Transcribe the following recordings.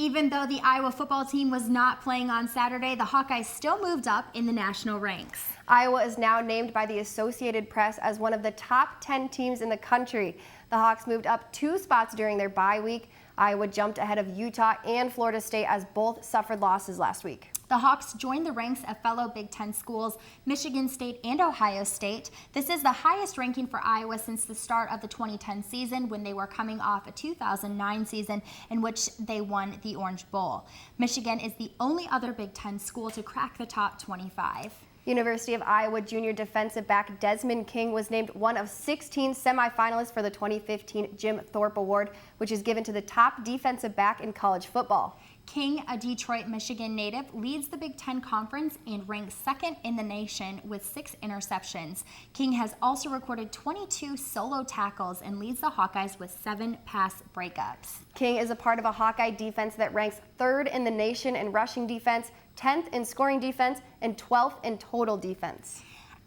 Even though the Iowa football team was not playing on Saturday, the Hawkeyes still moved up in the national ranks. Iowa is now named by the Associated Press as one of the top 10 teams in the country. The Hawks moved up 2 spots during their bye week. Iowa jumped ahead of Utah and Florida State as both suffered losses last week. The Hawks joined the ranks of fellow Big Ten schools, Michigan State and Ohio State. This is the highest ranking for Iowa since the start of the 2010 season, when they were coming off a 2009 season in which they won the Orange Bowl. Michigan is the only other Big Ten school to crack the top 25. University of Iowa junior defensive back Desmond King was named one of 16 semifinalists for the 2015 Jim Thorpe Award, which is given to the top defensive back in college football. King, a Detroit, Michigan native, leads the Big Ten Conference and ranks second in the nation with 6 interceptions. King has also recorded 22 solo tackles and leads the Hawkeyes with 7 pass breakups. King is a part of a Hawkeye defense that ranks 3rd in the nation in rushing defense, 10th in scoring defense, and 12th in total defense.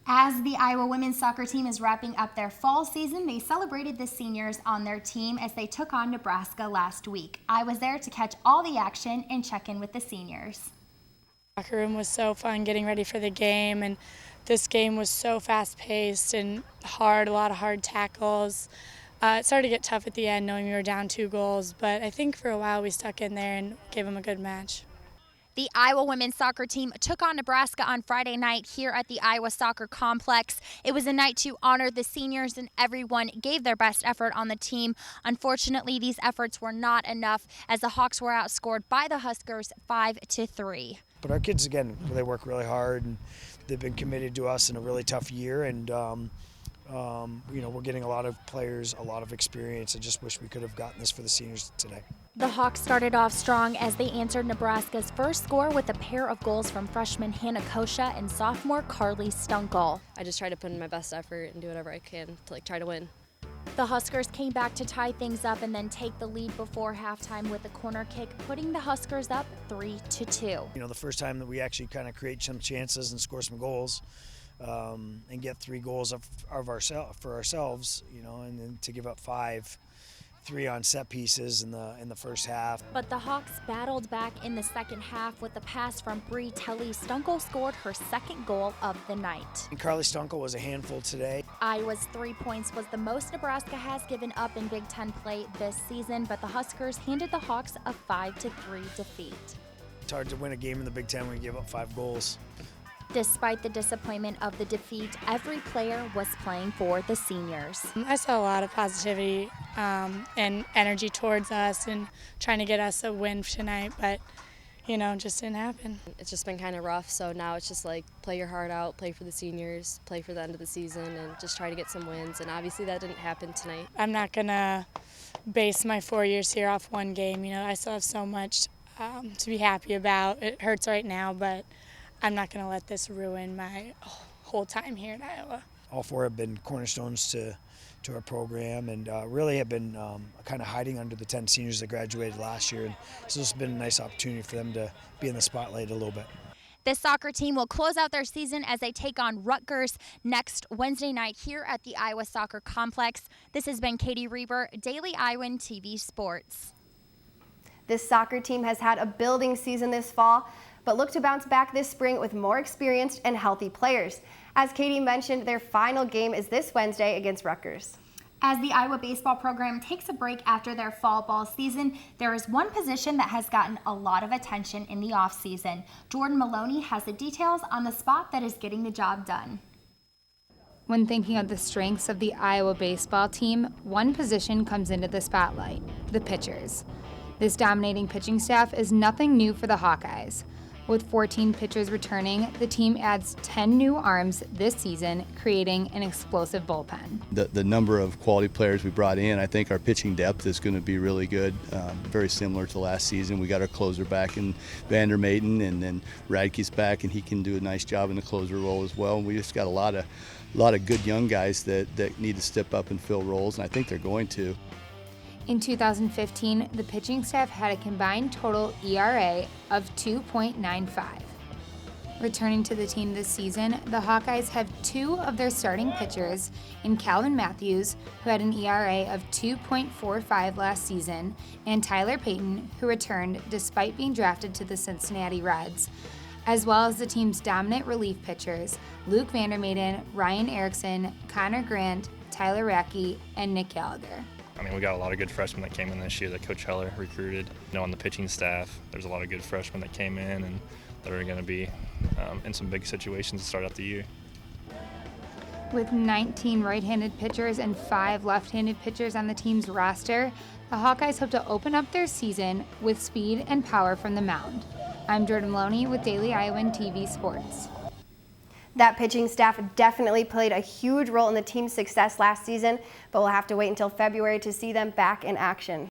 As the Iowa women's soccer team is wrapping up their fall season, they celebrated the seniors on their team as they took on Nebraska last week. I was there to catch all the action and check in with the seniors. The locker room was so fun getting ready for the game, and this game was so fast-paced and hard, a lot of hard tackles. It started to get tough at the end knowing we were down 2 goals, but I think for a while we stuck in there and gave them a good match. The Iowa women's soccer team took on Nebraska on Friday night here at the Iowa Soccer Complex. It was a night to honor the seniors, and everyone gave their best effort on the team. Unfortunately, these efforts were not enough as the Hawks were outscored by the Huskers 5-3. But our kids, again, they work really hard, and they've been committed to us in a really tough year, and we're getting a lot of players, a lot of experience. I just wish we could have gotten this for the seniors today. The Hawks started off strong as they answered Nebraska's first score with a pair of goals from freshman Hannah Kosha and sophomore Carly Stunkel. I just try to put in my best effort and do whatever I can to try to win. The Huskers came back to tie things up and then take the lead before halftime with a corner kick, putting the Huskers up 3-2. The first time that we actually kind of create some chances and score some goals, and get 3 goals for ourselves, and then to give up 3 on set pieces in the first half. But the Hawks battled back in the second half with a pass from Bree Telly. Stunkel scored her 2nd goal of the night. And Carly Stunkel was a handful today. Iowa's 3 points was the most Nebraska has given up in Big Ten play this season, but the Huskers handed the Hawks a 5-3 defeat. It's hard to win a game in the Big Ten when you give up 5 goals. Despite the disappointment of the defeat, every player was playing for the seniors. I saw a lot of positivity and energy towards us and trying to get us a win tonight, but it just didn't happen. It's just been kind of rough, so now it's just play your heart out, play for the seniors, play for the end of the season, and just try to get some wins, and obviously that didn't happen tonight. I'm not going to base my 4 years here off one game. I still have so much to be happy about. It hurts right now, but I'm not going to let this ruin my whole time here in Iowa. All 4 have been cornerstones to our program, and really have been kind of hiding under the 10 seniors that graduated last year. And so this has been a nice opportunity for them to be in the spotlight a little bit. The soccer team will close out their season as they take on Rutgers next Wednesday night here at the Iowa Soccer Complex. This has been Katie Reber, Daily Iowan TV Sports. This soccer team has had a building season this fall, but look to bounce back this spring with more experienced and healthy players. As Katie mentioned, their final game is this Wednesday against Rutgers. As the Iowa baseball program takes a break after their fall ball season, there is one position that has gotten a lot of attention in the offseason. Jordan Maloney has the details on the spot that is getting the job done. When thinking of the strengths of the Iowa baseball team, one position comes into the spotlight: the pitchers. This dominating pitching staff is nothing new for the Hawkeyes. With 14 pitchers returning, the team adds 10 new arms this season, creating an explosive bullpen. The number of quality players we brought in, I think our pitching depth is going to be really good, very similar to last season. We got our closer back in Vandermaten, and then Radke's back, and he can do a nice job in the closer role as well. And we just got a lot of good young guys that need to step up and fill roles, and I think they're going to. In 2015, the pitching staff had a combined total ERA of 2.95. Returning to the team this season, the Hawkeyes have 2 of their starting pitchers in Calvin Matthews, who had an ERA of 2.45 last season, and Tyler Payton, who returned despite being drafted to the Cincinnati Reds, as well as the team's dominant relief pitchers, Luke Vandermaiden, Ryan Erickson, Connor Grant, Tyler Racky, and Nick Gallagher. I mean, we got a lot of good freshmen that came in this year that Coach Heller recruited. On the pitching staff, there's a lot of good freshmen that came in and that are going to be in some big situations to start out the year. With 19 right-handed pitchers and 5 left-handed pitchers on the team's roster, the Hawkeyes hope to open up their season with speed and power from the mound. I'm Jordan Maloney with Daily Iowan TV Sports. That pitching staff definitely played a huge role in the team's success last season, but we'll have to wait until February to see them back in action.